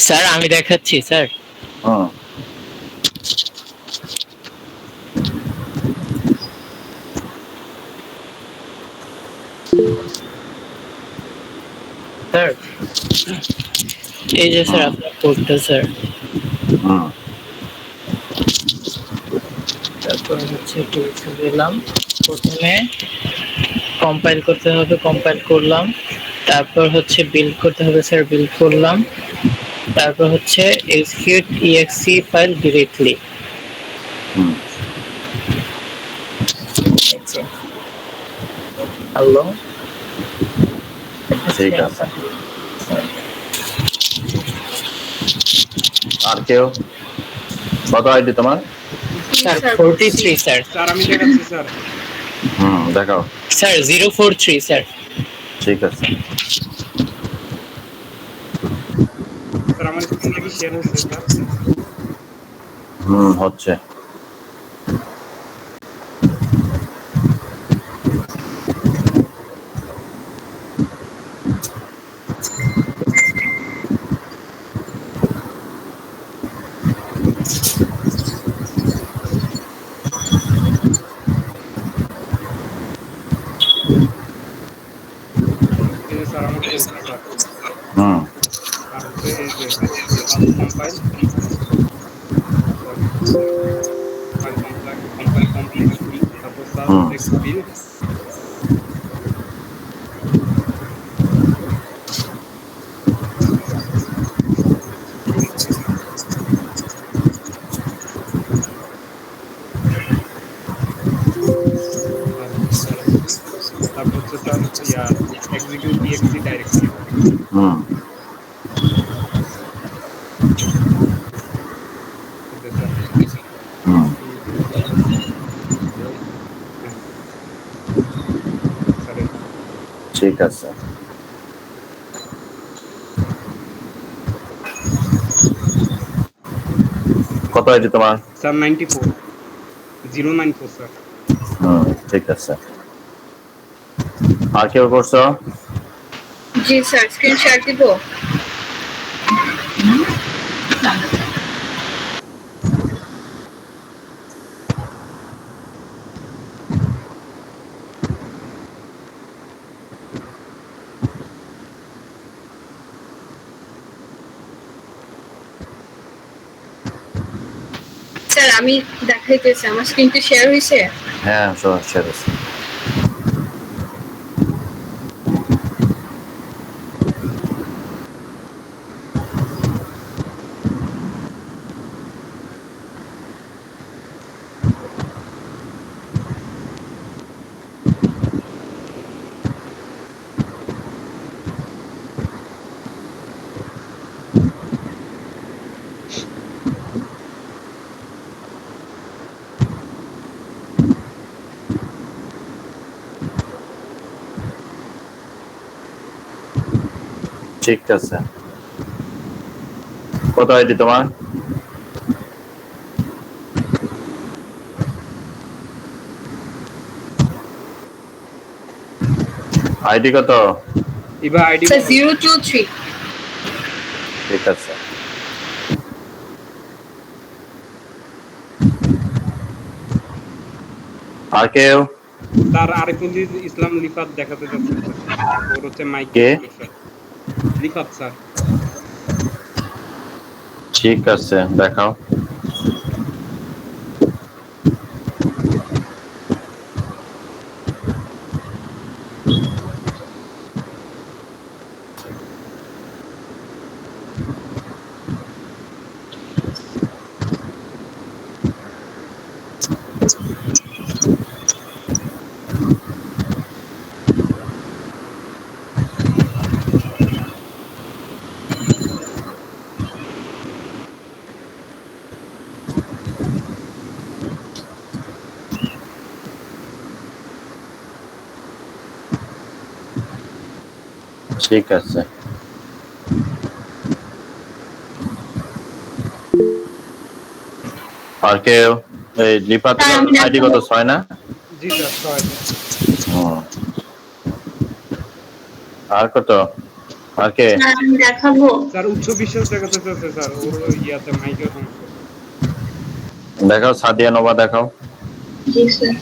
Sir আমি দেখাচ্ছি sir. Sir এই যে স্যার আপনার কোডটা স্যার। তারপর হচ্ছে টুলসে দিলাম, প্রথমে কম্পাইল করতে হবে, কম্পাইল করলাম। তারপর হচ্ছে বিল্ড করতে হবে স্যার, বিল্ড করলাম। তারপর হচ্ছে execute exe file directly. Hello, ঠিক আছে। আর কেউ? কত আইডি তোমার? Sir 43 sir. স্যার আমি দেখাচ্ছি স্যার। দেখাও স্যার 043 স্যার। ঠিক আছে। স্যার আমার স্ক্রিনটা কি শেয়ার হচ্ছে স্যার? হচ্ছে। এই যে স্যার আমার কোড স্যার। আর হচ্ছে এই যে ফার্স্ট কম্পাইল, কম্পাইল কমপ্লিট, তারপর স্যার হচ্ছে বিল্ড। তারপর হচ্ছে স্যার এক্সিকিউট exe ডাইরেক্টলি। ঠিক আছে। কত আইডি তোমার? Sir 94 094 sir. ঠিক আছে। আর কেউ করছো? জি স্যার, স্ক্রিন শেয়ার দিব। স্যার আমি দেখাইতেছি, আমার স্ক্রিনটা শেয়ার হয়েছে। হ্যাঁ শেয়ার হয়েছে। ঠিক আছে। কত আইডি তোমার? আইডি কত? এবার আইডি স্যার 023। ঠিক আছে। আর কেউ? তার আরেকজন যে ইসলাম লিফাত দেখাতে যাচ্ছে ওর হচ্ছে মাইক কে? লিফাত স্যার। ঠিক আছে দেখাও। ঠিক আছে। আর কেউ? এই লিপাত আইডি কত? 6 না? জি স্যার 6। আর কত? আর কে? স্যার আমি দেখাবো। স্যার উচ্চ বিশ্বাস দেখাতে চাচ্ছে স্যার, ওর ইয়াতে মাইকের সমস্যা। দেখাও, সাদিয়া নোভা দেখাও। জি স্যার।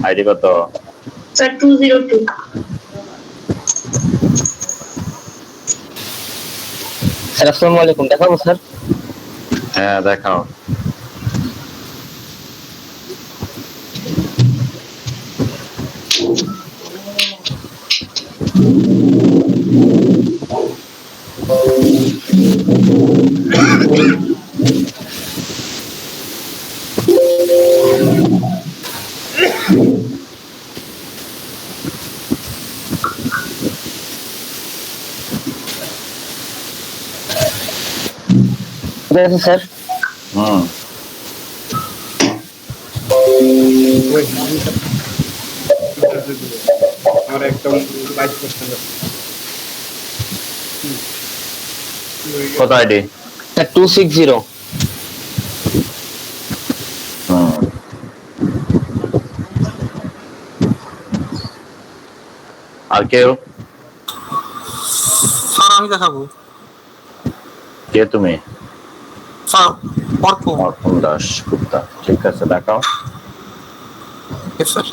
আইডি কত? স্যার 202। স্যার আসসালামু আলাইকুম, দেখাবো স্যার? হ্যাঁ দেখাও। ঠিক আছে স্যার। হুম ওই আমার একটা 22% আছে। কত আইডি? স্যার 260। হুম আর কেউ? স্যার আমি দেখাবো। কে তুমি? স্যার অর্পণ। অর্পণ দাস গুপ্তা, ঠিক আছে দেখাও। Yes, sir.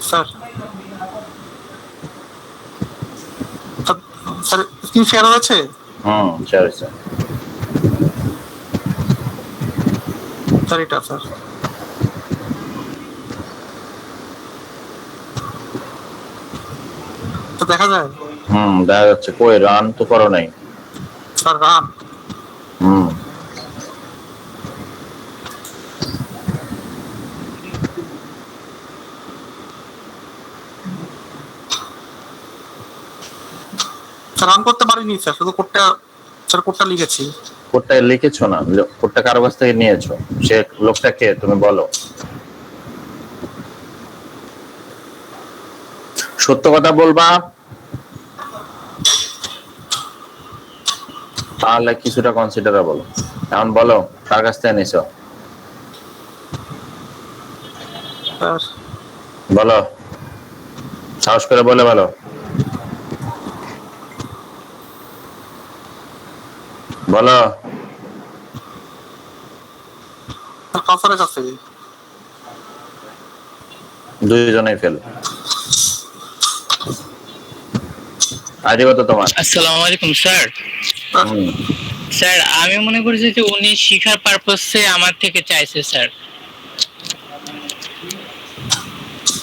Sir sir screen share হয়েছে? শেয়ার হয়েছে। স্যার এটা স্যার। তো দেখা যায়? দেখা যাচ্ছে। কই রান তো করো নাই? Sir run. হুম স্যার রান করতে পারিনি স্যার, শুধু কোডটা লিখেছি। কোডটা লিখেছো না? কোডটা কারো কাছ থেকে নিয়েছো? সে লোকটা কে তুমি বলো। সত্য কথা বলবা, তাহলে কিছুটা কনসিডারেবল। এখন বলো কার কাছ থেকে নিছো? স্যার বলো, সাহস করে বলে বলো। বলো। কাউসারের কাছে। দুইজনেই ফেল। আইডি কত তোমার? আসসালামু আলাইকুম স্যার। স্যার আমি মনে করছি যে উনি শিখার পারপাসে আমার থেকে চাইছে স্যার।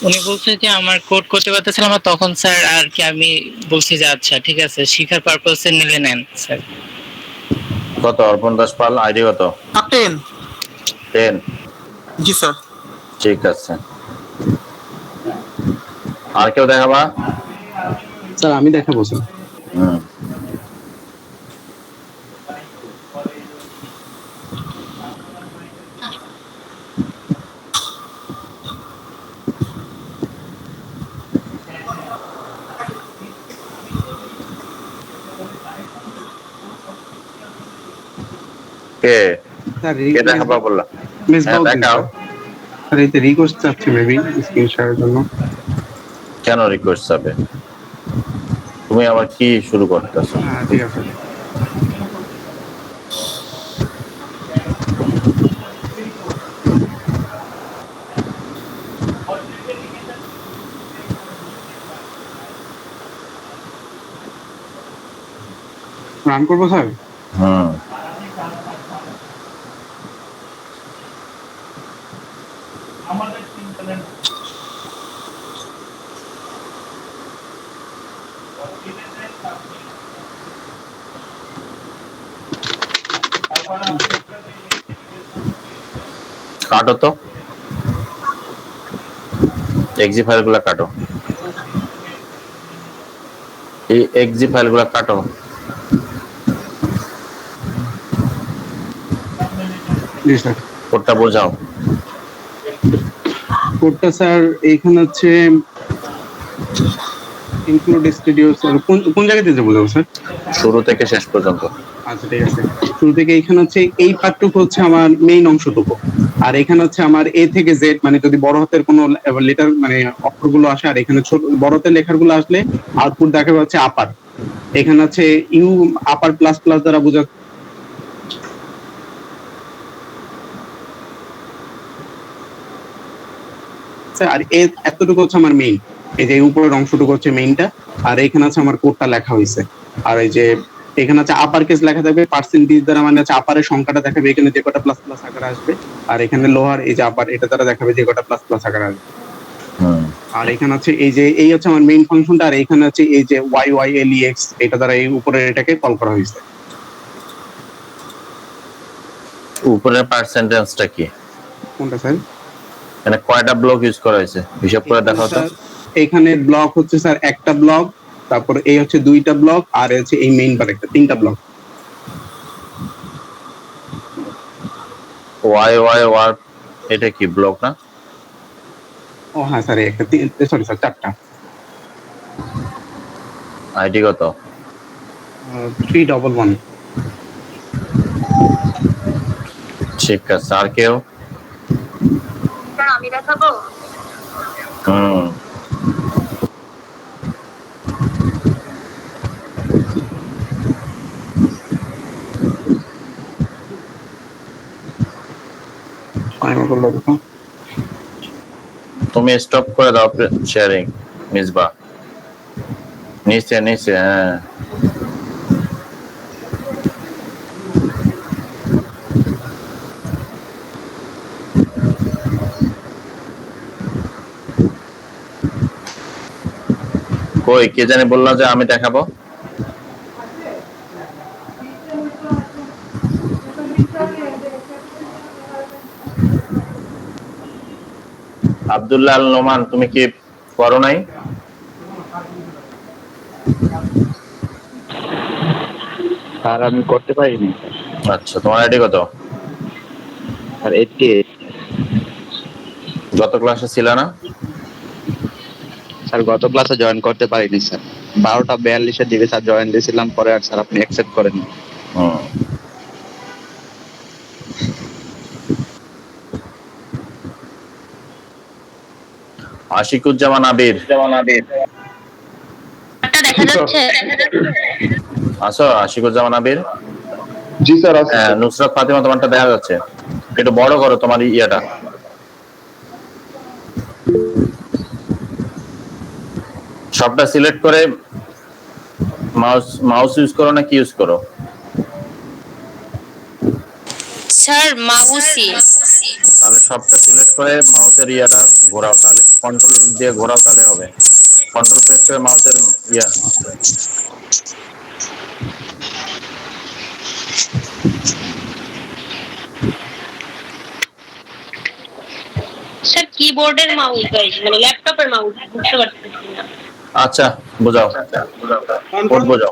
উনি বলছে যে আমার কোড করতে পারতেছিলাম না, তখন স্যার আর কি আমি বলছি যে আচ্ছা ঠিক আছে শিখার পারপাসে নিলে নেন স্যার। কত? অর্পণ দাস পাল, আইডি কত? 10। 10। জি স্যার। ঠিক আছে। আর কেউ দেখাবা? স্যার আমি দেখাবো স্যার। কে স্যার কে দেখাবা বললা? হ্যাঁ দেখাও। স্যার এইতে রিকোয়েস্ট চাচ্ছি মেবি স্ক্রিন শেয়ারের জন্য। কেন রিকোয়েস্ট যাবে? তুমি আবার কি শুরু করতেছো? হ্যাঁ ঠিক আছে। রান করবো স্যার? আমাদের কাটো তো, এক্সি ফাইলগুলো কাটো, এই এক্সি ফাইলগুলো কাটো। জি স্যার। কোডটা বোঝাও। কোডটা স্যার এইখানে হচ্ছে ইনক্লুড স্টুডিও স্যার, কোন জায়গা থেকে বোঝাবো স্যার? শুরু থেকে শেষ পর্যন্ত। আচ্ছা ঠিক আছে, শুরু থেকে এইখানে হচ্ছে এই পার্টটুকু হচ্ছে আমার মেইন অংশটুকু, আর এখানে হচ্ছে আমার এ থেকে জেড, মানে যদি বড় হাতের কোনো লেটার মানে অক্ষরগুলো আসে, আর এখানে ছোট বড় হাতের লেখাগুলো আসলে আউটপুট দেখাবে হচ্ছে আপার। এখানে হচ্ছে ইউ আপার প্লাস প্লাস দ্বারা বোঝা, আর এতটুকু হচ্ছে আমার মেইন, এই যে উপরের অংশটুকু হচ্ছে মেইনটা, আর এখানে আছে আমার কোডটা লেখা হয়েছে। আর এই যে এখানে হচ্ছে আপার কেস লেখা থাকবে, পার্সেন্টেজ দ্বারা মানে হচ্ছে আপারের সংখ্যাটা দেখাবে এখানে যে কটা প্লাস প্লাস আকারে আসবে, আর এখানে লোহার এই যে আপার এটা দ্বারা দেখাবে যে কটা প্লাস প্লাস আকারে আসবে। আর এখানে হচ্ছে এই যে এই হচ্ছে আমার মেইন ফাংশনটা, আর এখানে হচ্ছে এই যে ওয়াই ওয়াই এল ই এক্স, এটা দ্বারা এই উপরের এটাকে কল করা হয়েছে। উপরের পার্সেন্টেজটা কি? কোনটা স্যার? মানে কয়টা ব্লক ইউজ করা হয়েছে হিসাব করে দেখাও তো। এখানে ব্লক হচ্ছে স্যার একটা ব্লক, তারপর এই হচ্ছে দুইটা ব্লক, আর হচ্ছে এই মেইন বার একটা, তিনটা ব্লক। ওয়াই ওয়াই ওয়ার এটা কি ব্লক না? ও হ্যাঁ স্যার, একটা সরি স্যার, চারটা। আইডি কত? 311। ঠিক আছে, আর কেউ? আমি দেখাবো। হুম, তুমি স্টপ করে দাও শেয়ারিং মিসবা। নিচে নিচে, হ্যাঁ। কই কে জানি বললো যে আমি দেখাবো? আব্দুল্লাহ আল নোমান, তুমি কি করো নাই? স্যার আমি করতে পারিনি। আচ্ছা, তোমার আইডি কত? স্যার 88। গত ক্লাসে ছিল না? স্যার গত ক্লাসে জয়েন করতে পারিনি স্যার, 12:42 দিকে স্যার জয়েন দিয়েছিলাম, পরে আর স্যার আপনি অ্যাকসেপ্ট করেননি। আশিকুজ্জামান আবির, দেখা যাচ্ছে? আছো? আশিকুজ্জামান আবির? জি স্যার। হ্যাঁ, নুসরাত ফাতিমা তোমারটা দেখা যাচ্ছে, একটু বড় করো তোমার ইয়াটা। সবটা সিলেক্ট করে মাউস ইউজ করো না কি ইউজ করো? স্যার মাউসি। তাহলে সবটা সিলেক্ট করে মাউসের ইয়াটা ঘোরাও, তাহলে কন্ট্রোল দিয়ে ঘোরাও, তাহলে হবে। কন্ট্রোল প্রেস করে মাউসের ইয়া। স্যার কিবোর্ডের মাউস গাইস, মানে ল্যাপটপের মাউস বুঝতে পারতেছি না। আচ্ছা বুঝাও, কোড বোঝাও।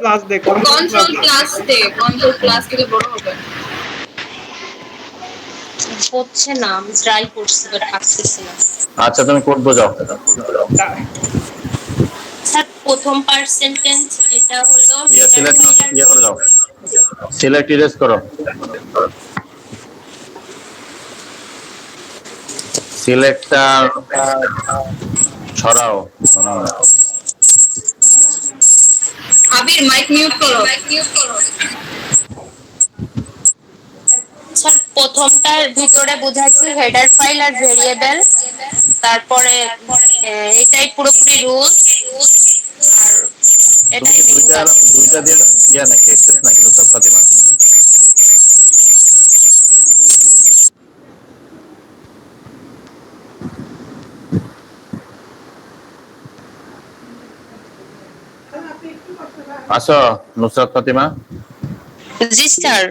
কন্ট্রোল প্লাস দে, কন্ট্রোল প্লাস দিলে বড় হবে। হচ্ছে না, আমি ট্রাই করছি বাট পারতেছি না। আচ্ছা তুমি কোড বোঝাও। স্যার প্রথম পার্সেন্টেজ এটা হলো ইয়া সিলেক্ট ইয়া করে দাও, সিলেক্ট ইরেজ করো, সিলেক্টটা ছড়াও। আবির মাইক মিউট করো। স্যার প্রথমটার ভিতরে বোঝাচ্ছি হেডার ফাইল আর ভেরিয়েবল, তারপরে এটাই পুরোপুরি রুলস, আর এটাই দুইটা দিয়ে ইয়া নাকি এক্সেস নাকি নুসরাত ফাতিমা? আসো নুসরাত ফাতিমা। জি স্যার।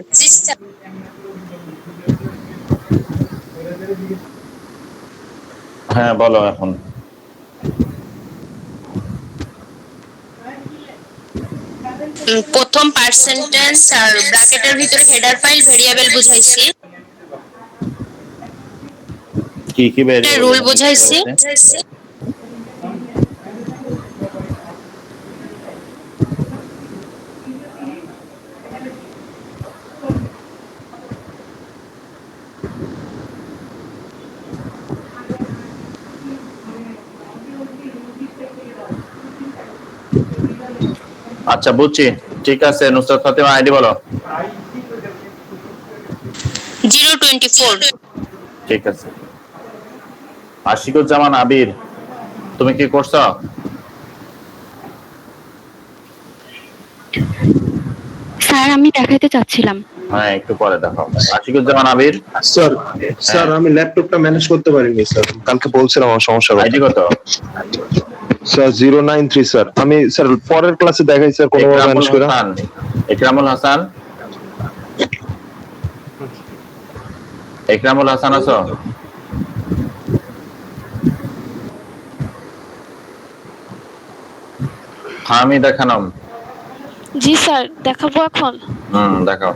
হ্যাঁ বলো এখন। প্রথম পার্সেন্টেজ আর ব্র্যাকেটের ভিতরে হেডার ফাইল ভেরিয়েবল বুঝাইছি, কি কি ভেরিয়েবল রুল বুঝাইছি। আচ্ছা বুঝছি, ঠিক আছে। নুসরাত ফাতেমা আইডি বলো। 024। ঠিক আছে। আশিকুজ্জামান আবির, তুমি কি করছো? স্যার আমি দেখাইতে চাচ্ছিলাম। হ্যাঁ একটু পরে দেখাও। আশিকুজ্জামান আবির। স্যার আমি ল্যাপটপটা ম্যানেজ করতে পারিনি স্যার, কালকে বলছিলাম আমার সমস্যা। আইডি কত? Sir 093 sir. আমি স্যার পরের ক্লাসে দেখাই স্যার কোনোভাবে ম্যানেজ করে। ইকরামুল হাসান, ইকরামুল হাসান আছো? হামিদা খানম। জি স্যার দেখাবো এখন। দেখাও।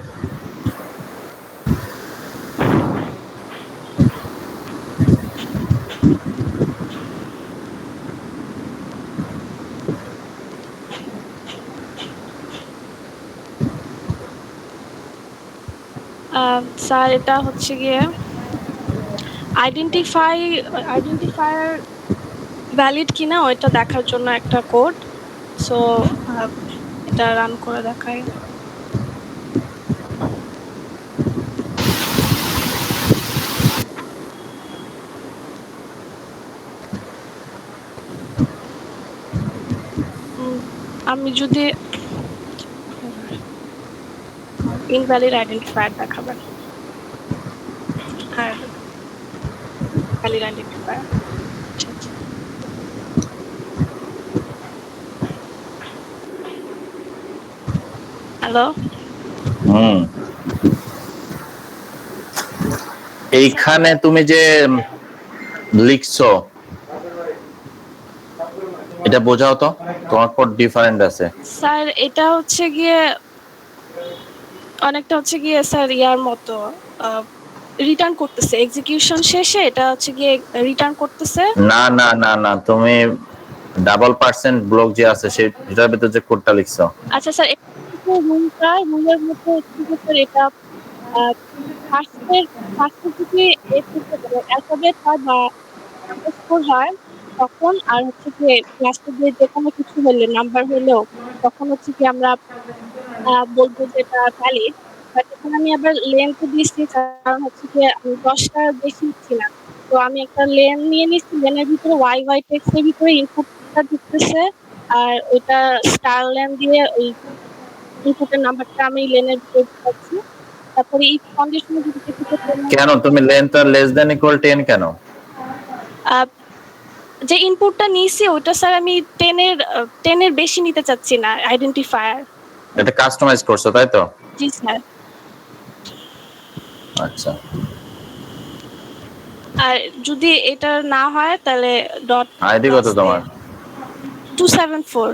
স্যার এটা হচ্ছে গিয়ে আইডেন্টিফায়ার ভ্যালিড কিনা ওইটা দেখার জন্য একটা কোড। সো এটা রান করে দেখাই। আমি যদি ইনভ্যালিড আইডেন্টিফায়ার দেখাবেন আর ভ্যালিড আইডেন্টিফায়ার। হ্যালো। এইখানে তুমি যে লিখছো এটা বোঝাও তো, তোমার কোড ডিফারেন্ট আছে। স্যার এটা হচ্ছে গিয়ে অনেকটা হচ্ছে গিয়ে স্যার ইয়ার মতো রিটার্ন করতেছে এক্সিকিউশন শেষে, এটা হচ্ছে গিয়ে রিটার্ন করতেছে। না না না না, তুমি ডাবল পার্সেন্ট ব্লক যে আছে সেটার ভিতর যে কোডটা লিখছো। আচ্ছা স্যার রুলের মধ্যে স্যার এটা ফার্স্টে যদি অ্যালফাবেট হয় বা স্কোর হয় তখন, আর হচ্ছে কি ক্লাসে যে কোনো কিছু হলে নাম্বার হলেও তখন হচ্ছে কি আমরা বলবো যে এটা ভ্যালিড। বাট এখন আমি আবার লেন্থ দিচ্ছি কারণ হচ্ছে কি আমি 10টার বেশি নিচ্ছি না, তো আমি একটা লেন নিয়ে নিচ্ছি। লেনের ভিতরে ওয়াই টেক্সটের ভিতরে ইনপুটটা ঢুকতেছে আর ওইটা স্টার লেন দিয়ে ওই ইনপুটের নাম্বারটা আমি লেনের ভিতরে ঢুকাচ্ছি। তারপরে এই কন্ডিশনে যদি কেন তুমি লেন্থ আর লেস দ্যান ইকুয়াল 10 কেন? যে ইনপুটটা নিছি ওটা স্যার আমি 10 এর বেশি নিতে চাচ্ছি না আইডেন্টিফায়ার। এটা কাস্টমাইজ করছো তাই তো? জি স্যার। আচ্ছা। আর যদি এটা না হয় তাহলে ডট। আইডি কত তোমার? 274।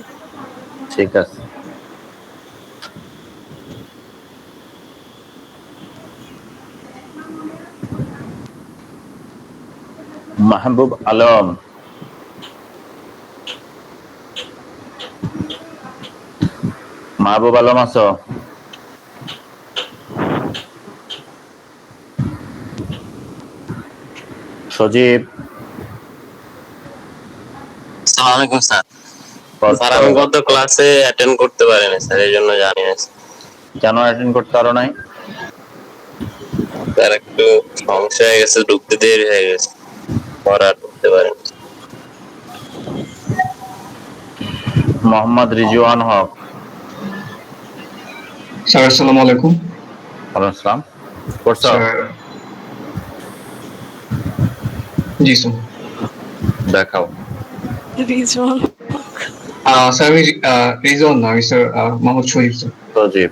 ঠিক আছে। মাহবুব আলম, মাহবুব আলম আছো? সজীব। আসসালামু আলাইকুম স্যার। স্যার আমি গত ক্লাসে অ্যাটেন্ড করতে পারিনি স্যার, এই জন্য জানি না। কেন অ্যাটেন্ড করতে পারো নাই? স্যার একটু সমস্যা হয়ে গেছে, ঢুকতে দেরি হয়ে গেছে, পড়া ঢুকতে পারিনি। মোহাম্মদ রিজওয়ান হক। স্যার আসসালামু আলাইকুম। ওয়ালাইকুম আসসালাম। করছো? জি স্যার। দেখাও। রিজওয়ান স্যার আমি রিজওয়ান না, আমি স্যার মোহাম্মদ শরীফ স্যার। সজীব।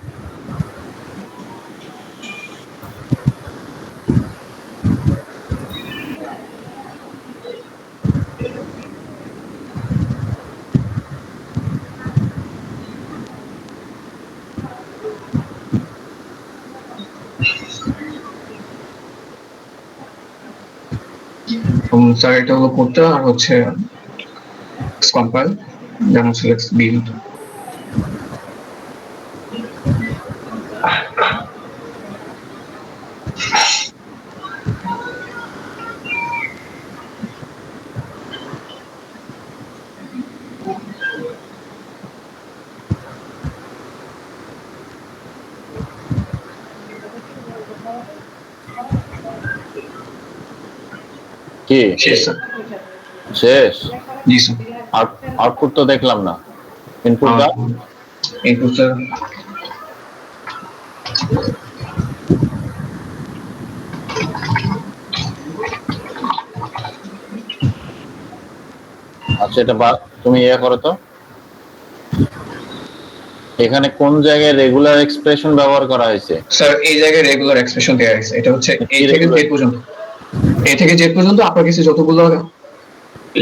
স্যার এটা হলো কোডটা আর হচ্ছে কম্পাইল যেমন সিলেক্ট বিল্ড। কি শেষ স্যার। শেষ? জি স্যার। আউটপুট তো দেখলাম না, ইনপুট দাও। ইনপুট স্যার আচ্ছা, এটা তুমি ইয়ে করো তো, এখানে কোন জায়গায় রেগুলার এক্সপ্রেশন ব্যবহার করা হয়েছে? স্যার এই জায়গায় রেগুলার এক্সপ্রেশন দেওয়া হয়েছে, এটা হচ্ছে এ থেকে জেড পর্যন্ত। এ থেকে জেড পর্যন্ত আপনার কাছে যতগুলো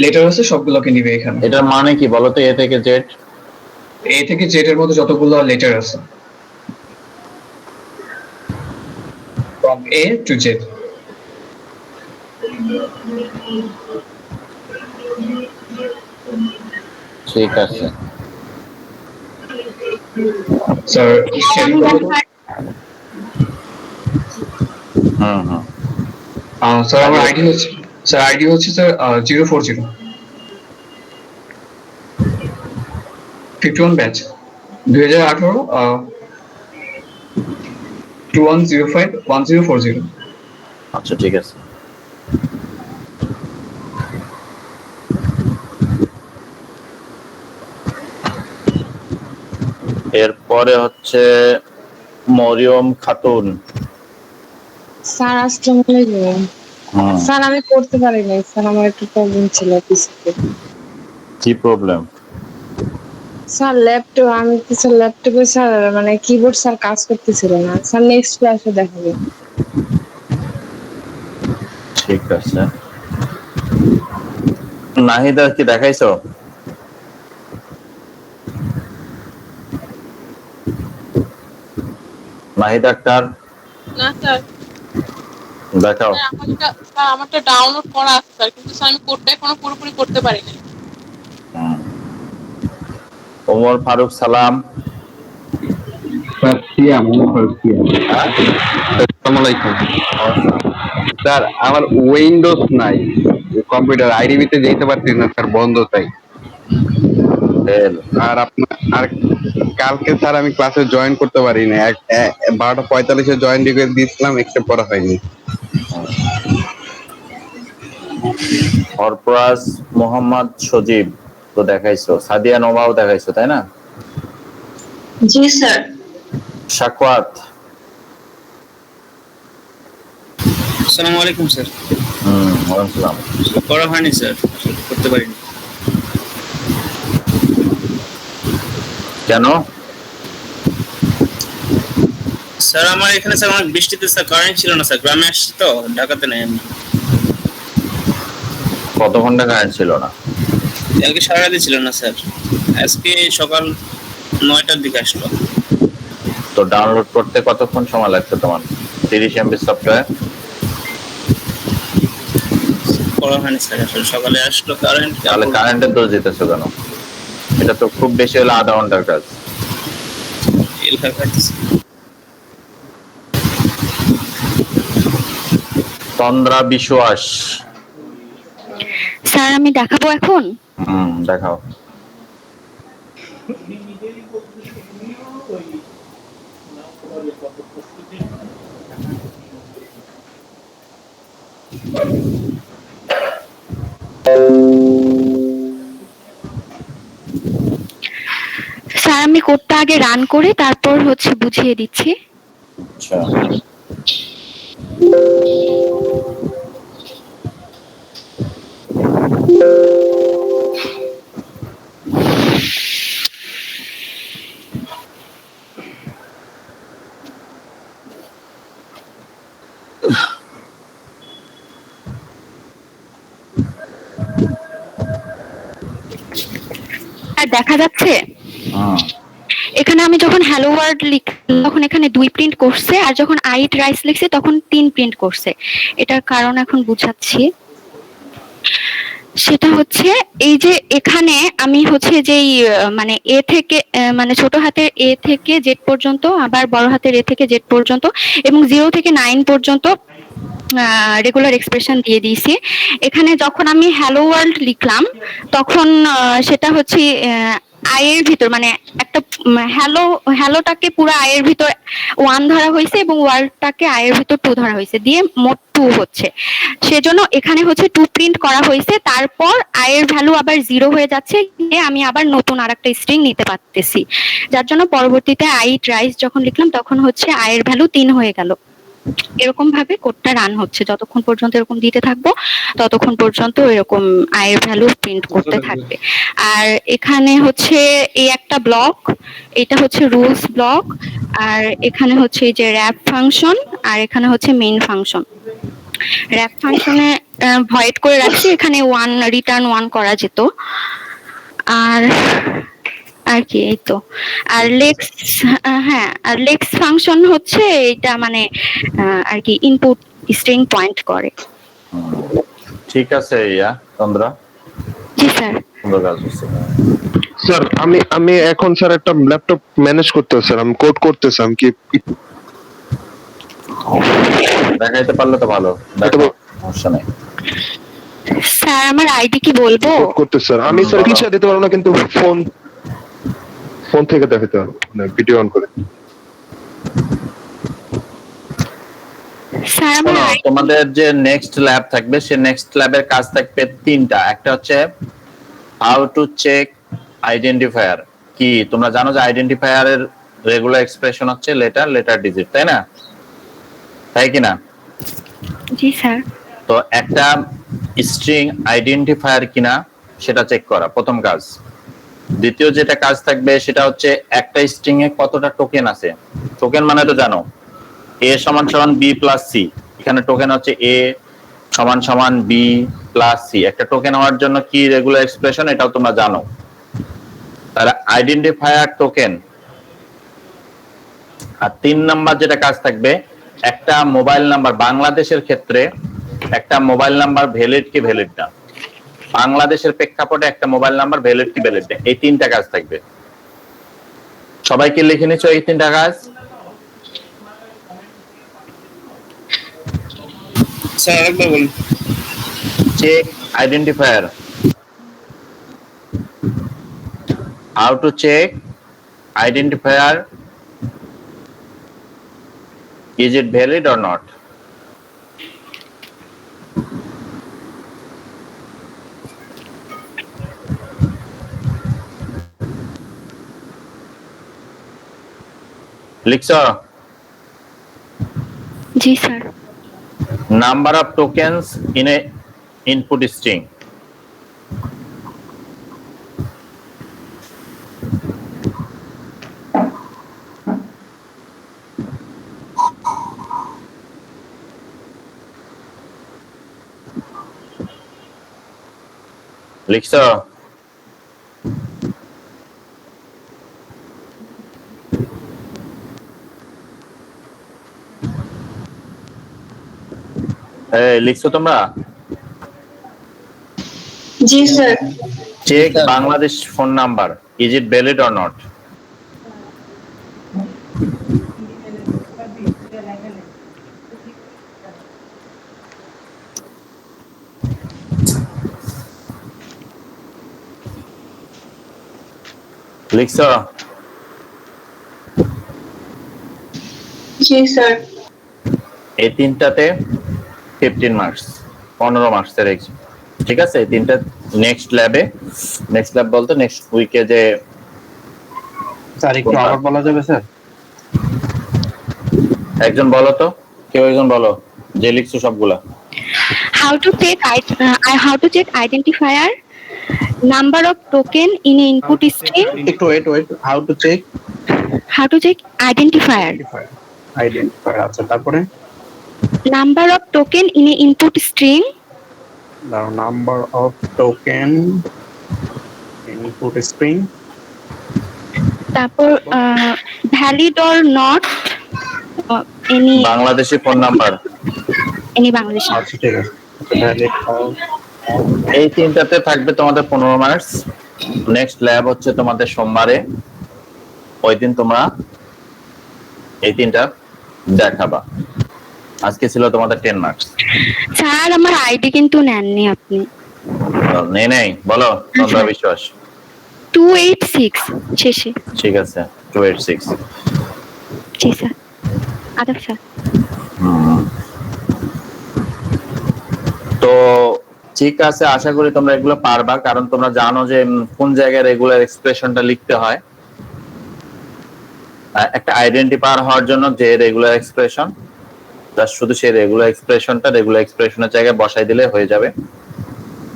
লেটার আছে সবগুলোকে নিবে এখানে। এটার মানে কি বলো তো, এ থেকে জেড? এ থেকে জেড এর মধ্যে যতগুলো লেটার আছে from A to Z। ঠিক আছে স্যার স্যার আমার আইডি হচ্ছে স্যার 040 51 ব্যাচ 2018 2105 1040। আচ্ছা ঠিক আছে। এরপরে হচ্ছে মরিয়ম খাতুন। স্যার আসসালামু আলাইকুম। স্যার আমি করতে পারি নাই স্যার, আমার একটু প্রবলেম ছিল পিসিতে। কি প্রবলেম? স্যার ল্যাপটপে স্যার মানে কিবোর্ড স্যার কাজ করতেছিল না স্যার, নেক্সট ক্লাসে দেখাবো। ঠিক আছে। নাহিদা কি দেখাইছো? নাহিদ আক্তার না স্যার, দেখাও। স্যার আমারটা ডাউনলোড করা আছে স্যার, কিন্তু স্যার আমি কোডটা এখনো পুরোপুরি করতে পারিনি। ওমর ফারুক সালাম। স্যার আমার উইন্ডোজ নাই কম্পিউটার, আইডিবিতে যেতে পারছি না স্যার, বন্ধ তাই। আর আর কালকে স্যার আমি ক্লাসে জয়েন করতে পারিনি, 12:45 জয়েন রিকোয়েস্ট দিয়েছিলাম, একসেপ্ট করা হয়নি। সরফরাজ মোহাম্মদ সজীব তো দেখাইছো, সাদিয়া নোভাও দেখাইছো তাই না? জি স্যার। শাকওয়াত। আসসালামু আলাইকুম স্যার। ওয়ালাইকুম আসসালাম। করা হয়নি স্যার, করতে পারিনি। কেন স্যার? আমার এখানে স্যার অনেক বৃষ্টিতে স্যার কারেন্ট ছিল না স্যার, গ্রামে আসছি তো, ঢাকাতে নাই আমি। কত ঘন্টা কারেন্ট ছিল না? কালকে সারা রাতে ছিল না স্যার, আজকে সকাল 9টার দিকে আসলো। তো ডাউনলোড করতে কতক্ষণ সময় লাগছে তোমার? 30 MB সফটওয়্যার করা হয়নি স্যার, আসলে সকালে আসলো কারেন্ট। তাহলে কারেন্টের দোষ দিতেছো কেন? এটা তো খুব বেশি হলে আধা ঘন্টার কাজ। তন্দ্রা বিশ্বাস। স্যার আমি দেখাবো এখন? দেখাও। স্যার আমি কোডটা আগে রান করে তারপর হচ্ছে বুঝিয়ে দিচ্ছি। আচ্ছা দেখা যাচ্ছে এখানে আমি যখন হ্যালো ওয়ার্ল্ড লিখলাম তখন এখানে 2 প্রিন্ট করছে, আর যখন আইট রাইস লিখছি তখন 3 প্রিন্ট করছে। এটার কারণ এখন বুঝাচ্ছি। সেটা হচ্ছে এই যে এখানে আমি হচ্ছে যেই মানে এ থেকে মানে ছোট হাতের এ থেকে জেড পর্যন্ত, আবার বড় হাতের এ থেকে জেড পর্যন্ত এবং 0 থেকে 9 পর্যন্ত রেগুলার এক্সপ্রেশন দিয়ে দিয়েছি। এখানে যখন আমি হ্যালো ওয়ার্ল্ড লিখলাম তখন সেটা হচ্ছে আয়ের ভিতর মানে একটা হ্যালোটাকে পুরো আয়ের ভিতর 1 ধরা হয়েছে এবং ওয়ার্ল্ডটাকে আয়ের ভিতর 2 ধরা হয়েছে, দিয়ে মোট 2 হচ্ছে। সেজন্য এখানে হচ্ছে 2 প্রিন্ট করা হয়েছে, তারপর আয়ের ভ্যালু আবার 0 হয়ে যাচ্ছে, আমি আবার নতুন আরেকটা স্ট্রিং নিতে পারতেছি, যার জন্য পরবর্তীতে আই ট্রাইস যখন লিখলাম তখন হচ্ছে আয়ের ভ্যালু 3 হয়ে গেল। এরকম ভাবে কোডটা রান হচ্ছে, যতক্ষণ পর্যন্ত এরকম দিতে থাকবো ততক্ষণ পর্যন্ত এরকম আয়ের ভ্যালু প্রিন্ট করতে থাকবে। আর এখানে হচ্ছে এই একটা ব্লক, এটা হচ্ছে রুলস ব্লক, আর এখানে হচ্ছে এই যে র্যাপ ফাংশন, আর এখানে হচ্ছে মেইন ফাংশন। র্যাপ ফাংশনে ভয়েড করে রাখছি, এখানে 1 রিটার্ন 1 করা যেত। আর কি এই তো। আর লেক্স, হ্যাঁ, আর লেক্স ফাংশন হচ্ছে এটা মানে আর কি ইনপুট স্ট্রিং পয়েন্ট করে। ঠিক আছে চন্দ্রা। জি স্যার। স্যার আমি এখন স্যার একটা ল্যাপটপ ম্যানেজ করতে স্যার, আমি কোড করতেছি, আমি কি দেখাইতে পারলে তো ভালো, দেখো সমস্যা নাই। স্যার আমার আইডি কি বলবো? কোড করতে স্যার আমি স্যার কিছু দিতে পারবো না, কিন্তু ফোন থেকে দেখাতে পারবো, মানে ভিডিও অন করে। তোমাদের যে নেক্সট ল্যাব থাকবে সে নেক্সট ল্যাবের কাজ থাকবে 3টা। একটা হচ্ছে হাউ টু চেক আইডেন্টিফায়ার। কি তোমরা জানো যে আইডেন্টিফায়ারের রেগুলার এক্সপ্রেশন হচ্ছে লেটার ডিজিট, তাই না? তাই কি না? জি স্যার। তো একটা স্ট্রিং আইডেন্টিফায়ার কিনা সেটা চেক করা প্রথম কাজ। দ্বিতীয় যেটা কাজ থাকবে সেটা হচ্ছে একটা স্ট্রিং এ কতটা টোকেন আছে। টোকেন মানে তো জানো a = b + c, এখানে টোকেন হচ্ছে a = b + c। একটা টোকেন হওয়ার জন্য কি রেগুলার এক্সপ্রেশন এটাও তোমরা জানো। তাহলে আইডেন্টিফায়ার টোকেন। আর 3 নাম্বার যেটা কাজ থাকবে, একটা মোবাইল নাম্বার, বাংলাদেশের ক্ষেত্রে একটা মোবাইল নাম্বার ভ্যালিড কি ভ্যালিড না, বাংলাদেশের প্রেক্ষাপটে একটা মোবাইল নাম্বার ভ্যালিড কি ভ্যালিড না, এই 3টা কাজ থাকবে। সবাইকে লিখে নিছো এই 3টা কাজ? স্যার আরেকবার বলুন। Check identifier, how to check identifier, is it valid or not? লিখছো? জি sir. Number of tokens in a input string. লিখছো? লিখছো তোমরা? জি sir. Check Bangladesh phone number, is it valid or not? লিখছো? জি স্যার। এই 3টাতে 15 মার্কস, 15 মার্কসের এক্সাম। ঠিক আছে? এই 3টা নেক্সট ল্যাব বলতে নেক্সট উইকে যে স্যার একটু আবার বলা যাবে স্যার? একজন বলো তো, কেউ একজন বলো যে লিখছো সবগুলা। How to check identifier, number of token in an input string. একটু wait, how to check identifier, আচ্ছা তারপরে number of token in an input string, number of token input string, তারপর valid or not any Bangladeshi phone number, any Bangladeshi। আচ্ছা ঠিক আছে, valid or এই তিনটাতে থাকবে তোমাদের 15 মার্কস। নেক্সট ল্যাব হচ্ছে তোমাদের সোমবারে, ওই দিন তোমরা এই তিনটা দেখাবা। আজকে ছিল তোমাদের 10 মার্কস। স্যার আমার আইডি কিন্তু নেননি আপনি। নেই বলো তোমরা বিশ্বাস। 286 শেষে। ঠিক আছে 286। জি স্যার। আদাব স্যার। তো ঠিক আছে, আশা করি তোমরা এগুলো পারবা, কারণ তোমরা জানো যে কোন জায়গায় রেগুলার এক্সপ্রেশনটা লিখতে হয়। একটা আইডেন্টিফায়ার হওয়ার জন্য যে রেগুলার এক্সপ্রেশন, শুধু সেই রেগুলার এক্সপ্রেশনের জায়গায় বসাই দিলে হয়ে যাবে।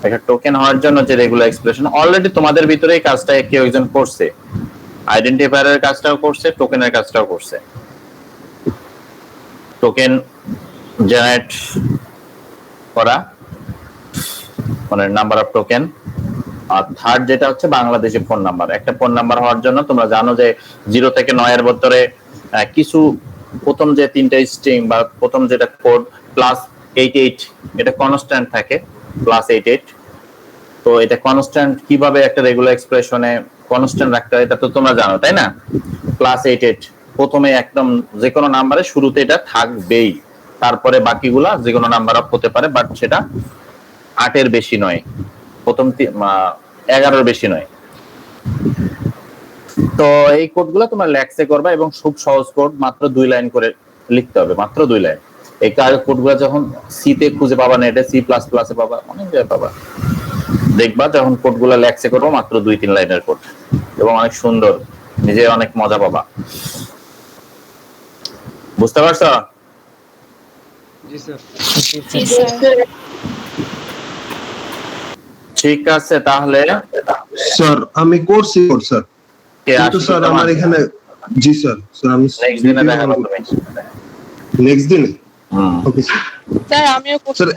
একটা টোকেন হওয়ার জন্য যে রেগুলার এক্সপ্রেশন, অলরেডি তোমাদের ভিতরে এই কাজটা কেউ একজন করছে, আইডেন্টিফায়ারের কাজটাও করছে, টোকেনের কাজটাও করছে। টোকেন জেনারেট করা মানে নাম্বার অফ টোকেন, আর থার্ড যেটা হচ্ছে বাংলাদেশি ফোন নাম্বার। একটা ফোন নাম্বার হওয়ার জন্য তোমরা জানো যে 0 থেকে 9 এর ভিতরে কিছু প্রথম যে তিনটা স্ট্রিং বা প্রথম যেটা কোড +88 এটা কনস্ট্যান্ট থাকে, +88। তো এটা কনস্ট্যান্ট কিভাবে একটা রেগুলার এক্সপ্রেশনে কনস্ট্যান্ট রাখতে হয় এটা তো তোমরা জানো, তাই না? +88 প্রথমে একদম যে কোনো নাম্বারে শুরুতে এটা থাকবেই, তারপরে বাকিগুলা যে কোনো নাম্বার অফ হতে পারে, বাট সেটা 8 এর বেশি নয়, প্রথম 11 এর বেশি নয়। তো এই কোডগুলো তোমরা ল্যাক্সে করবা এবং খুব সহজ কোড, মাত্র 2 লাইন করে লিখতে হবে, মাত্র 2 লাইন। এই কোডগুলো যখন সি তে খুঁজে পাবা, নেটে C++ এ পাবা, অনেক জায়গায় পাবা, দেখবা যখন কোডগুলো ল্যাক্সে করবো মাত্র 2-3 লাইনের কোড, এবং অনেক সুন্দর, নিজে অনেক মজা পাবা। বুঝতে পারছো? জি স্যার। ঠিক আছে, তাহলে স্যার আমি করছি স্যার, কিন্তু স্যার আমার এখানে জি স্যার আমি নেক্সট দিনে দেখাবো তুমি। নেক্সট দিনে ওকে স্যার। স্যার আমিও স্যার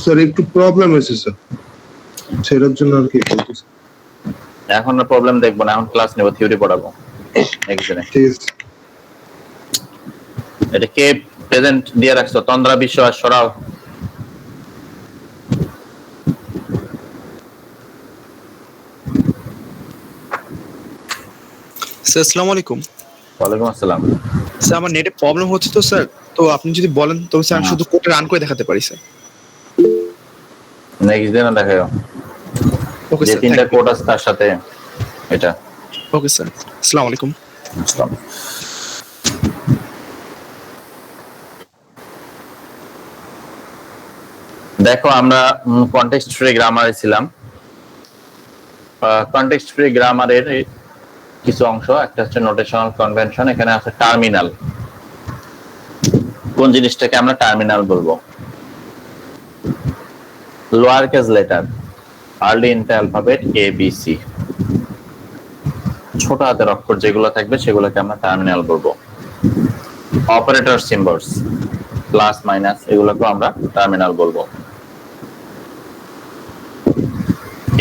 স্যার একটু প্রবলেম হয়েছে স্যার, সেটার জন্য আর কি বলতেছি। এখন আর প্রবলেম দেখবো না, এখন ক্লাস নেব, থিওরি পড়াবো নেক্সট দিনে। ঠিক আছে। এটা কে প্রেজেন্ট দিয়ে রাখছো? তন্দ্রা বিশ্বাস সরাও। স্যার আসসালামু আলাইকুম। ওয়ালাইকুম আসসালাম। স্যার আমার নেটে প্রবলেম হচ্ছে তো স্যার, তো আপনি যদি বলেন তো স্যার আমি শুধু কোডটা রান করে দেখাতে পারি স্যার। নেক্সট দিনে দেখাও। ওকে যে স্যার, তিনটা কোড আছে তার সাথে এটা। ওকে স্যার, আসসালামু আলাইকুম। আসসালাম। দেখো আমরা কনটেক্সট ফ্রি গ্রামারে ছিলাম। কনটেক্সট ফ্রি গ্রামারের কিছু অংশ, একটা হচ্ছে নোটেশনাল কনভেনশন, এখানে আছে টার্মিনাল। কোন জিনিসটাকে আমরা টার্মিনাল বলবো? Lower case letter, early in the alphabet ABC, ছোট হাতের অক্ষর যেগুলো থাকবে সেগুলোকে আমরা টার্মিনাল বলবো। অপারেটর সিম্বলস প্লাস মাইনাস এগুলোকে আমরা টার্মিনাল বলবো।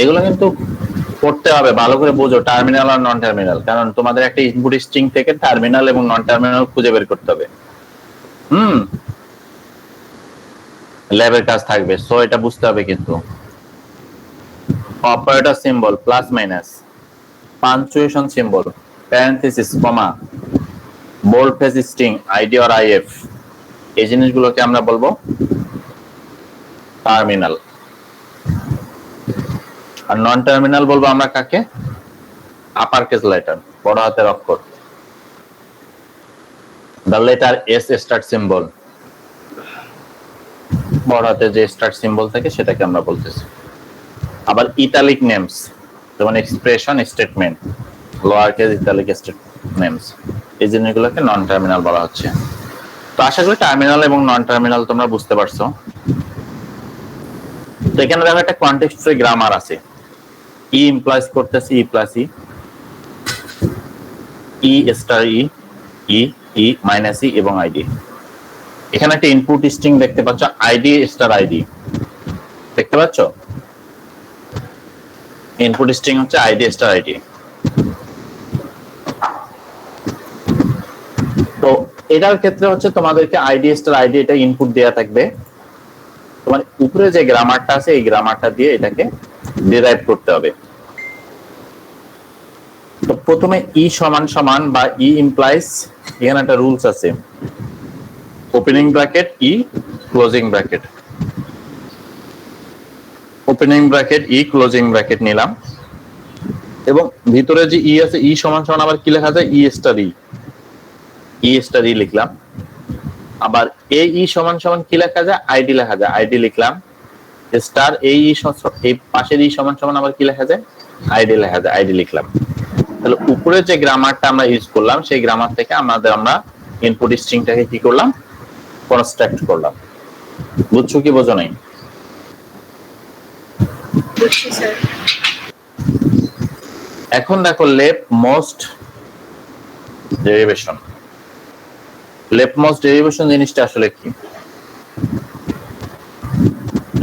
এগুলো কিন্তু পড়তে হবে, ভালো করে বুঝো টার্মিনাল আর নন টার্মিনাল, কারণ তোমাদের একটা ইনপুট স্ট্রিং থেকে টার্মিনাল এবং নন টার্মিনাল খুঁজে বের করতে হবে। ল্যাবের কাজ থাকবে, সো এটা বুঝতে হবে কিন্তু। Operator symbol plus minus, punctuation symbol, parenthesis, comma, bold face string, ID or IF, এই জিনিসগুলোকে আমরা বলবো টার্মিনাল। আর নন টার্মিনাল বলবো আমরা কাকে? আপার কেস লেটার, বড় হাতের অক্ষর, the letter S start symbol, বড় হাতে যে স্টার্ট সিম্বল থাকে সেটাকে আমরা বলতেছি। আবার ইটালিক নেমস যেমন expression, statement, lower case italic names, এই জিনিসগুলোকে নন টার্মিনাল বলা হচ্ছে। তো আশা করি টার্মিনাল এবং নন টার্মিনাল তোমরা বুঝতে পারছো। তো এখানে দেখো একটা কনটেক্সট ফ্রি গ্রামার আছে, ই ইমপ্লয়েস করতেছে ই প্লাস ই স্টার ই মাইনাস ই এবং আইডি। এখানে একটা ইনপুট স্ট্রিং দেখতে পাচ্ছ, আইডি স্টার আইডি, দেখতে পাচ্ছ? ইনপুট স্ট্রিং হচ্ছে আইডি স্টার আইডি। তো এটার ক্ষেত্রে হচ্ছে তোমাদেরকে আইডি স্টার আইডি এটা ইনপুট দেয়া থাকবে, তোমার উপরে যে গ্রামারটা আছে এই গ্রামারটা দিয়ে এটাকে ডিরাইভ করতে হবে। তো প্রথমে ই সমান সমান বা ই ইমপ্লাইজ, এখানে একটা রুলস আছে, ওপেনিং ব্র্যাকেট ই ক্লোজিং ব্র্যাকেট, ওপেনিং ব্র্যাকেট ই ক্লোজিং ব্র্যাকেট নিলাম, এবং ভিতরে যে ই আছে ই সমান সমান আবার কি লেখা যায় ই স্টার ই, ই স্টার ই লিখলাম। আবার এই ই সমান সমান কি লেখা যায় আইডি লেখা যায়, আইডি লিখলাম স্টার এই এই পাশের ই সমান সমান আবার কি লেখা যায় আইডি লেখা যায়, আইডি লিখলাম। তাহলে উপরে যে গ্রামারটা আমরা ইউজ করলাম সেই গ্রামার থেকে আমরা ইনপুট স্ট্রিংটাকে কি করলাম কনস্ট্রাক্ট করলাম। বুঝছো কি বোঝো নাই? বুঝছি স্যার। এখন দেখো left most derivation. Left most derivation জিনিসটা আসলে কি?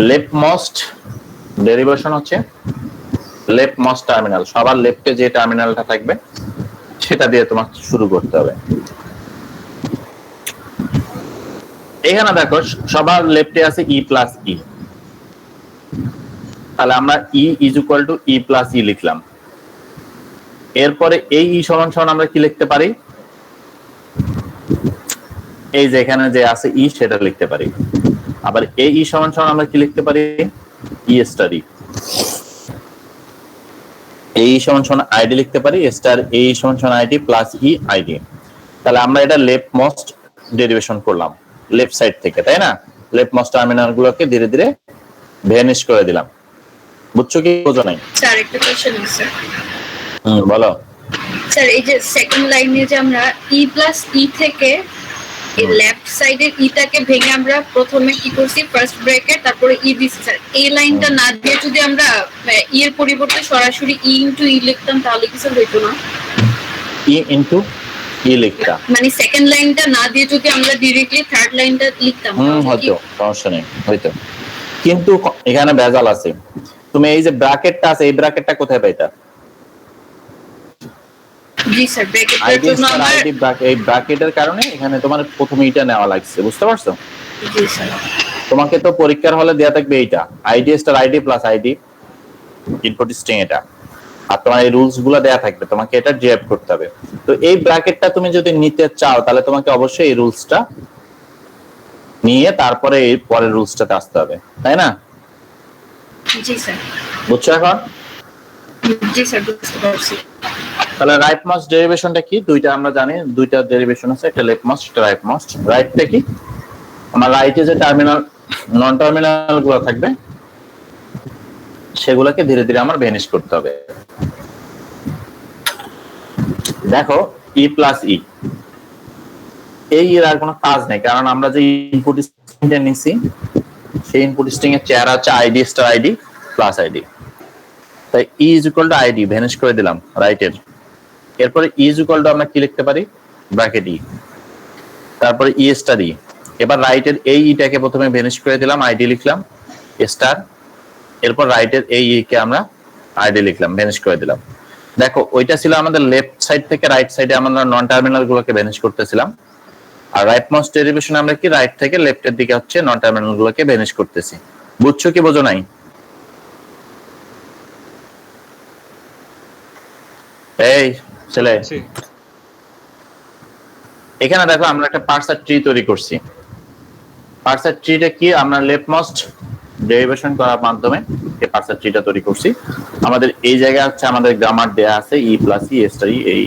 লেফট মোস্ট ডেরিভেশন হচ্ছে লেফট মোস্ট টার্মিনাল, সবার লেফটে যে টার্মিনালটা থাকবে সেটা দিয়ে তোমাকে শুরু করতে হবে। এখানে দেখো সবার লেফটে আছে ই প্লাস ই, তাহলে আমরা E is equal to E plus E লিখলাম। এরপরে এই ই সমান সমান আমরা কি লিখতে পারি, এই যে এখানে যে আছে ই সেটা লিখতে পারি। আবার এই ই সমান সমান আমরা কি লিখতে পারি ই স্টার ই, এই সমান সমান আইডি লিখতে পারি স্টার এই সমান সমান আইডি প্লাস ই আইডি। তাহলে আমরা এটা লেফট মোস্ট ডেরিভেশন করলাম লেফট সাইড থেকে, তাই না? লেফট মোস্ট টার্মিনাল গুলোকে ধীরে ধীরে ভ্যানিশ করে দিলাম। বুঝছো কি বোঝো নাই? স্যার একটা কোশ্চেন আছে। বলো স্যার এই যে সেকেন্ড লাইনে যে আমরা ই প্লাস ই থেকে এই লেফট সাইডের ইটাকে ভেঙে আমরা প্রথমে কি করছি ফার্স্ট ব্র্যাকেট তারপরে ই দিছি স্যার, এই লাইনটা না দিয়ে যদি আমরা ই এর পরিবর্তে সরাসরি ই ইনটু ই লিখতাম তাহলে কিছু হইতো না? ই ইনটু ই লিখতাম মানে সেকেন্ড লাইনটা না দিয়ে যদি আমরা ডাইরেক্টলি থার্ড লাইনটা লিখতাম হয়তো সমস্যা নেই, হয়তো। কিন্তু এখানে ভেজাল আছে। তুমি এই যে ব্র্যাকেটটা আছে এই ব্র্যাকেটটা কোথায় পাইতা? জি স্যার, ব্র্যাকেটের জন্য আমরা এই ব্র্যাকেটের কারণে এখানে তোমার প্রথমে এটা নেওয়া লাগছে, বুঝতে পারছো? জি স্যার। তোমাকে তো পরীক্ষার হলে দেয়া থাকবে এইটা ID star ID plus ID input string এটা, আর তোমার এই রুলস গুলো দেয়া থাকবে, তোমাকে এটা ডিরাইভ করতে হবে। তো এই ব্র্যাকেটটা তুমি যদি নিতে চাও তাহলে তোমাকে অবশ্যই এই রুলসটা নিয়ে তারপরে এই পরের রুলসটাতে আসতে হবে, তাই না? জি স্যার। বুঝছো এখন? জি স্যার, বুঝতে পারছি। তাহলে রাইট মোস্ট ডেরিভেশনটা কি? দুইটা আমরা জানি, দুইটা ডেরিভেশন আছে, একটা লেফট মোস্ট একটা রাইট মোস্ট। রাইটটা কি? আমার রাইটে যে টার্মিনাল নন টার্মিনাল গুলো থাকবে সেগুলোকে ধীরে ধীরে আমার ভ্যানিশ করতে হবে। দেখো ই প্লাস ই, এই এর আর কোনো কাজ নেই, কারণ আমরা যে ইনপুট স্ট্রিংটা নিছি সেই ইনপুট স্ট্রিং এর চেহারা হচ্ছে ID star ID plus ID. তাই E is equal to ID vanish করে দিলাম রাইটের। এরপরে ই ইজ ইকুয়াল টু আমরা কি লিখতে পারি ব্র্যাকেট ই, তারপরে ই স্টার ই। এবার রাইটের এই ইটাকে প্রথমে ভ্যানিশ করে দিলাম, আইডি লিখলাম স্টার, এরপর রাইটের এই ই কে আমরা আইডি লিখলাম, ভ্যানিশ করে দিলাম। দেখো ওইটা ছিল আমাদের লেফট সাইড থেকে রাইট সাইডে আমরা নন টার্মিনাল গুলোকে ভ্যানিশ করতেছিলাম, আর রাইট মোস্ট ডেরিভেশন আমরা কি রাইট থেকে লেফটের দিকে হচ্ছে নন টার্মিনাল গুলোকে ভ্যানিশ করতেছি। বুঝছো কি বোঝো নাই? এই ছেলে, এখানে দেখো আমরা একটা পার্সার ট্রি তৈরি করছি। পার্সার ট্রিটা কি? আমরা লেফট মোস্ট ডেরিভেশন করার মাধ্যমে এই পার্সার ট্রিটা তৈরি করছি। আমাদের এই জায়গায় হচ্ছে আমাদের গ্রামার দেয়া আছে ই প্লাস ই স্টার ই, এই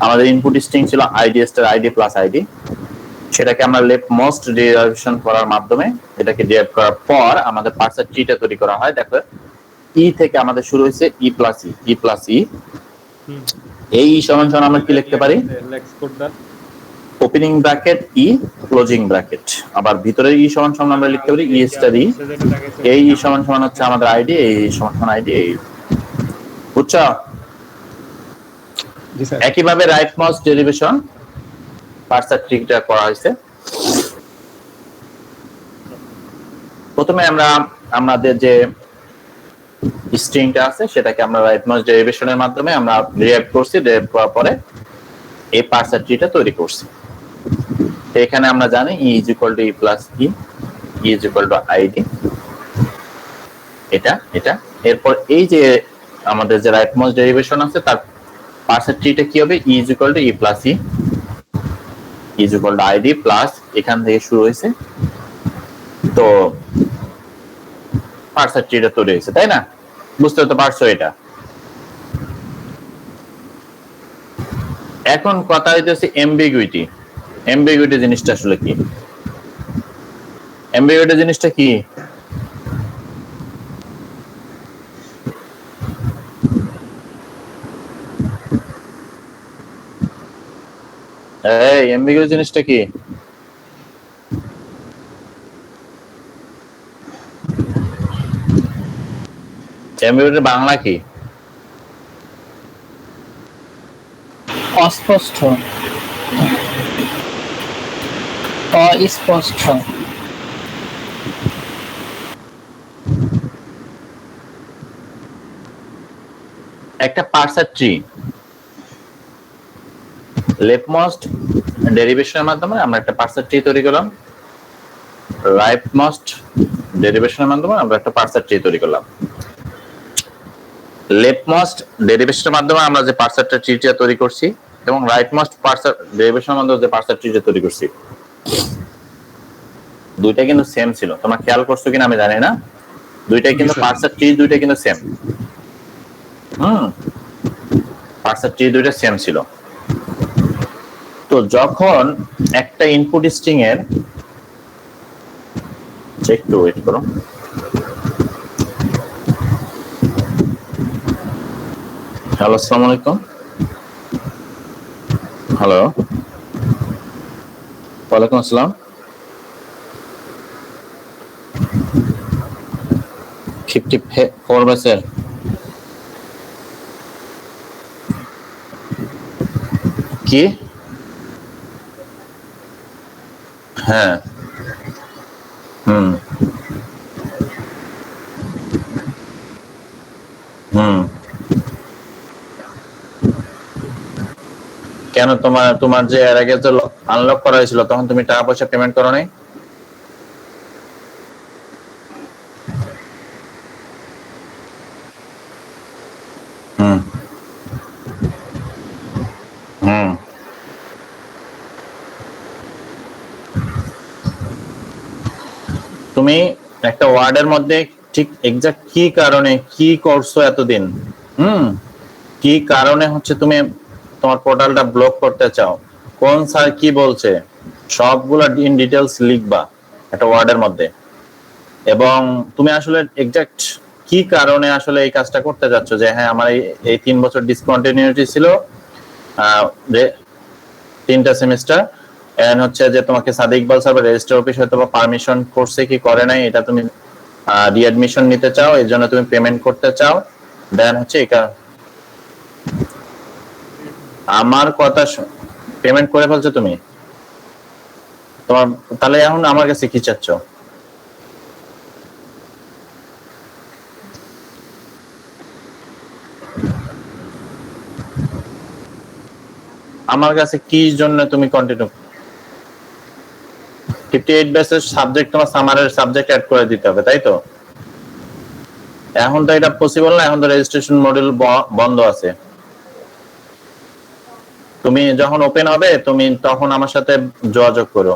আমাদের ইনপুট স্ট্রিং ছিল ID star ID plus ID, সেটাকে আমরা লেফট মোস্ট ডেরিভেশন করার মাধ্যমে এটাকে ডিরাইভ করার পর আমাদের পার্সার ট্রিটা তৈরি করা হয়। দেখো ই থেকে আমাদের শুরু হয়েছে ই প্লাস ই, ই প্লাস ই, এই সমান সমান আমরা কি লিখতে পারি ওপেনিং ব্র্যাকেট ই ক্লোজিং ব্র্যাকেট, আবার ভিতরে ই সমান সমান আমরা লিখতে পারি ই স্টার ই, এই ই সমান সমান হচ্ছে আমাদের আইডি, এই সমান সমান আইডি, এই। বুঝছো? একইভাবে রাইট মোস্ট ডেরিভেশন পার্সার ট্রিটা করা হয়েছে। প্রথমে আমরা আমাদের যে স্ট্রিংটা আছে সেটাকে আমরা রাইট মোস্ট ডেরিভেশনের মাধ্যমে আমরা ডিরাইভ করছি, ডিরাইভ করার পরে এই পার্সার ট্রিটা তৈরি করছি। এখানে আমরা জানি E is equal to E plus E, E E is equal to ID, এটা এটা। এরপর এই যে আমাদের যে রাইটমোস্ট ডেরিভেশন আছে তার পার্সের ট্রিটা কি হবে, E is equal to E plus E is equal to ID plus এখান থেকে শুরু হয়েছে, তো পার্সের ট্রিটা তৈরি হয়েছে, তাই না? বুঝতে তো পারছো এটা। এখন কথা হইতেছে এমবিগুইটি। এমবিগুইটি জিনিসটা আসলে কি? এমবিগুইটি জিনিসটা কি? এই এমবিগুইটি জিনিসটা কি? এমবিগুইটি বাংলা কি? অস্পষ্ট, অস্পষ্ট। একটা পার্সার ট্রি লেফটমোস্ট ডেরিভেশনের মাধ্যমে আমরা একটা পার্সার ট্রি তৈরি করলাম, রাইটমোস্ট ডেরিভেশনের মাধ্যমে আমরা একটা পার্সার ট্রি তৈরি করলাম। লেফটমোস্ট ডেরিভেশনের মাধ্যমে আমরা যে পার্সার ট্রিটা তৈরি করছি এবং রাইটমোস্ট পার্সার ডেরিভেশনের মাধ্যমে যে পার্সার ট্রিটা তৈরি করছি, দুইটা কিন্তু সেম ছিল। তোমরা খেয়াল করছো কিনা আমি জানি না, দুইটাই কিন্তু পার্সার ট্রি, দুইটা কিন্তু সেম। পার্সার ট্রি দুইটা সেম ছিল। তো যখন একটা ইনপুট স্ট্রিং এর, একটু ওয়েট করো, হ্যালো আসসালামু আলাইকুম, হ্যালো ওয়ালাইকুম আসসালাম। 54 ব্যাচের কি? হ্যাঁ, হুম হুম। কেন তোমার যে এর আগে যে আনলক করা হয়েছিল তখন তুমি টাকা পয়সা পেমেন্ট করো নাই? হুম হুম। তুমি একটা ওয়ার্ডের মধ্যে ঠিক এক্সাক্ট কি কারণে কি করছো এতদিন, কি কারণে হচ্ছে তুমি তোমার পোর্টালটা ব্লক করতে চাও, কোন স্যার কি বলছে, সবগুলা ইন ডিটেইলস লিখবা একটা ওয়ার্ডের মধ্যে। এবং তুমি আসলে এক্সাক্ট কি কারণে আসলে এই কাজটা করতে যাচ্ছ, যে হ্যাঁ আমার এই 3 বছর ডিসকন্টিনিউটি ছিল, 3টা সেমিস্টার, এন্ড হচ্ছে যে তোমাকে Sadiq Iqbal sir register office হয়তো বা পারমিশন করছে কি করে নাই, এটা তুমি রিঅ্যাডমিশন নিতে চাও, এর জন্য তুমি পেমেন্ট করতে চাও, দেন হচ্ছে এটা আমার কথা পেমেন্ট করে ফেলছো তুমি। তোমার তাহলে এখন আমার কাছে কি চাচ্ছ? আমার কাছে কি জন্য তুমি কন্টিনিউ 58 বেসের সাবজেক্ট তোমার সামারের সাবজেক্ট অ্যাড করে দিতে হবে, তাই তো? এখন তো এটা পসিবল না, এখন তো রেজিস্ট্রেশন মডিউল বন্ধ আছে। তুমি যখন ওপেন হবে তুমি তখন আমার সাথে যোগাযোগ করো,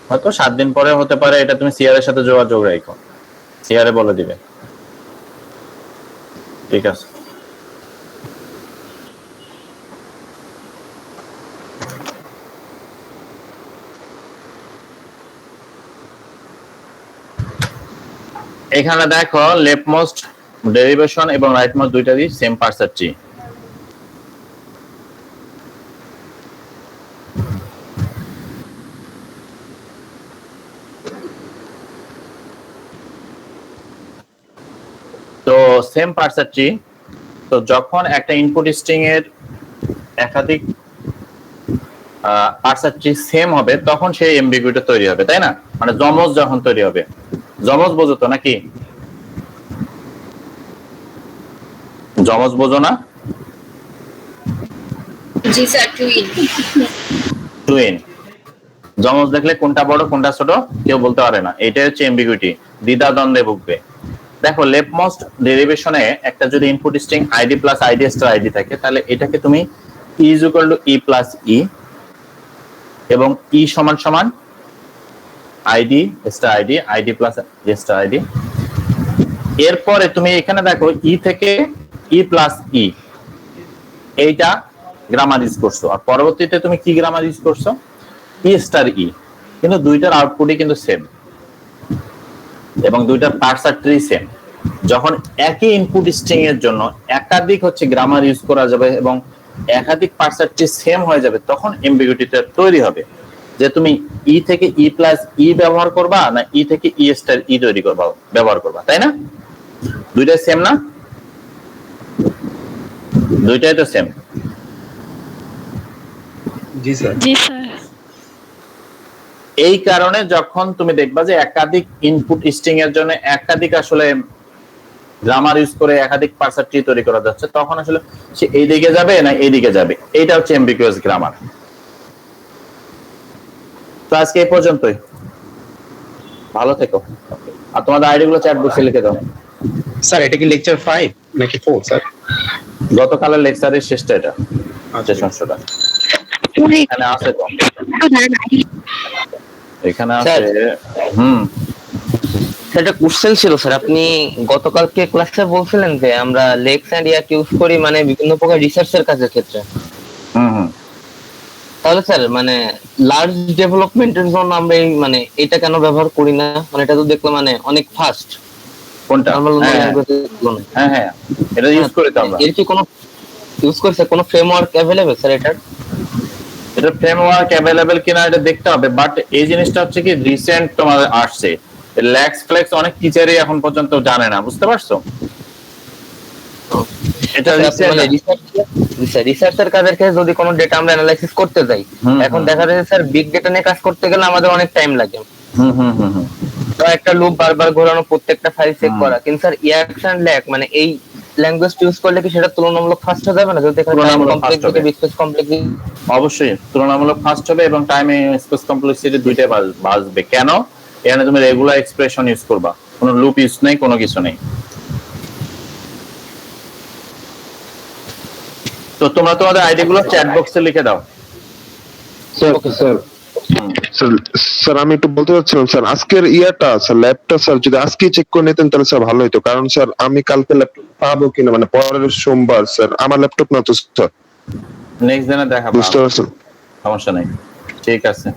হয়তো 7 দিন পরে হতে পারে, এটা তুমি সিআর এর সাথে যোগাযোগ রাখো, সিআর এ বলে দিবে, ঠিক আছে? এখানে দেখো লেফটমোস্ট ডেরিভেশন এবং রাইটমোস্ট দুইটারই সেম পার্সার ট্রি। তো সেম পার্সার ট্রি, তো যখন একটা ইনপুট স্ট্রিং এর একাধিক পার্সার ট্রি সেম হবে তখন সেই এমবিগুইটি তৈরি হবে, তাই না? মানে যমজ যখন তৈরি হবে, যমজ বোঝো তো নাকি? যমজ বোঝো না? জি স্যার, টুইন। টুইন, জমজ দেখলে কোনটা বড় কোনটা ছোট কেউ বলতে পারে না, এটাই হচ্ছে এমবিগুইটি, দ্বিধা দ্বন্দ্বে ভুগবে। দেখো লেফটমোস্ট ডেরিভেশনে একটা যদি input string ID plus ID star ID থাকে, তাহলে এটাকে তুমি E is equal to E plus E এবং ই সমান সমান ID star ID, ID plus star ID. এরপরে তুমি এখানে দেখো ই থেকে ই প্লাস ই, এইটা গ্রামার ইউজ করছো, আর পরবর্তীতে তুমি কি গ্রামার ইউজ করছো, ই স্টার ই, কিন্তু দুইটার আউটপুটই কিন্তু সেম এবং দুইটার পার্টস আর ট্রি সেম। যখন একই ইনপুট স্ট্রিং এর জন্য একাধিক হচ্ছে গ্রামার ইউজ করা যাবে এবং একাধিক পার্টস আর ট্রি সেম হয়ে যাবে, তখন এমবিগুইটিটা তৈরি হবে যে তুমি ই থেকে ই প্লাস ই ব্যবহার করবা না ই থেকে ই স্টার ই তৈরি করবা ব্যবহার করবা, তাই না? দুইটাই সেম না? দুইটাই তো সেম। জি স্যার। জি স্যার। এই কারণে যখন তুমি দেখবা যে একাধিক ইনপুট স্ট্রিং এর জন্য একাধিক আসলে গ্রামার ইউজ করে একাধিক পার্সার ট্রি তৈরি করা যাচ্ছে, তখন আসলে সে এই দিকে যাবে না এই দিকে যাবে, এইটা হচ্ছে এমবিকিউয়াস গ্রামার। তো আজকে এই পর্যন্তই, ভালো থেকো। আর তোমাদের আইডি গুলো চ্যাট বক্সে লিখে দাও। স্যার এটা কি লেকচার 5 নাকি 4 স্যার? গতকালের লেকচারের শেষটা এটা, শেষ অংশটা এখানে আছে তো, এখানে আছে। একটা কোশ্চেন ছিল স্যার, আপনি গতকালকে ক্লাসে বলছিলেন যে আমরা লেক্স এন্ড ইয়াক ইউজ করি মানে বিভিন্ন প্রকার রিসার্চের কাজের ক্ষেত্রে। তাহলে স্যার মানে লার্জ ডেভেলপমেন্টের জন্য আমরা এই মানে এটা কেন ব্যবহার করি না? মানে এটা তো দেখলাম মানে অনেক ফাস্ট। কোনটা? হ্যাঁ হ্যাঁ, এটা ইউজ করি তো আমরা। এর কি কোনো ইউজ করছে কোনো ফ্রেমওয়ার্ক अवेलेबल স্যার এটার? এটা ফ্রেমওয়ার্ক अवेलेबल কিনা এটা দেখতে হবে, বাট এই জিনিসটা হচ্ছে কি রিসেন্ট তোমাদের আসছে। ল্যাক্স ফ্লেক্স অনেক টিচারই এখন পর্যন্ত জানে না, বুঝতে পারছো? এটা রিসার্চের কাজের ক্ষেত্রে যদি কোনো ডেটা আমরা অ্যানালাইসিস করতে যাই, এখন দেখা যাচ্ছে স্যার বিগ ডেটা নিয়ে কাজ করতে গেলে আমাদের অনেক টাইম লাগে। তো একটা লুপ বারবার ঘোরানো, প্রত্যেকটা ফাইল চেক করা। কিন্তু স্যার ইয়াক্স এন্ড ল্যাক মানে এই ল্যাঙ্গুয়েজ ইউজ করলে কি সেটা তুলনামূলক ফাস্ট হয়ে যাবে না? যদি এখানে টাইম কমপ্লেক্সিটি স্পেস কমপ্লেক্সিটি অবশ্যই তুলনামূলক ফাস্ট হবে এবং টাইম স্পেস কমপ্লেক্সিটি দুইটাই বাড়বে। কেন? এখানে তুমি রেগুলার এক্সপ্রেশন ইউজ করবা, কোনো লুপ ইউজ নেই, কোনো কিছু নেই। তো তোমরা তোমাদের আইডি গুলো চ্যাট বক্সে লিখে দাও। স্যার আমি একটু বলতে চাচ্ছিলাম স্যার, আজকের ইয়াটা স্যার ল্যাবটা স্যার যদি আজকে চেক করে নিতেন তাহলে স্যার ভালো হতো, কারণ স্যার আমি কালকে ল্যাপটপ পাবো কিনা মানে পরের সোমবার স্যার আমার ল্যাপটপ না তো স্যার। নেক্সট দিনে দেখা, বুঝতে পারছেন? সমস্যা নেই, ঠিক আছে।